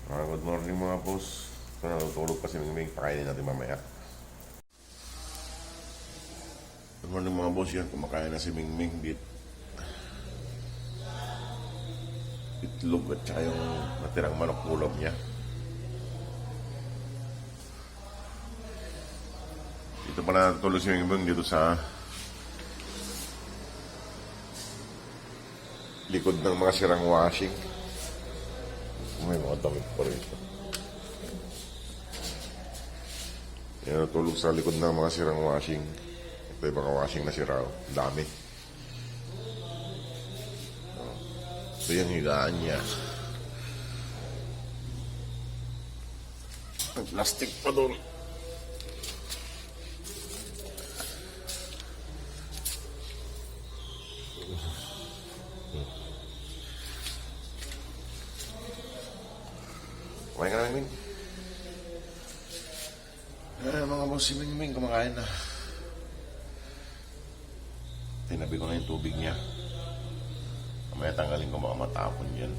Good morning mga boss. Ito na, tutulog pa si Mingming. Pakainin natin mamaya. Good morning mga boss. Yan, kumakain na si Mingming. Itlog at saka yung natirang manok ulam niya. Dito pa na natutulog si Mingming dito sa likod ng mga sirang washing. May mga damit pa rito. Yan, natulog sa likod ng mga sirang washing. Ito yung mga washing na sira. Dami. Ito yung higaan niya. Ang plastic pa doon. Kumain ka na, Mingming? Mga boss, si Mingming kumakain na. Tinabi ko na yung tubig niya. Mamaya tanggalin ko, baka matapon yan.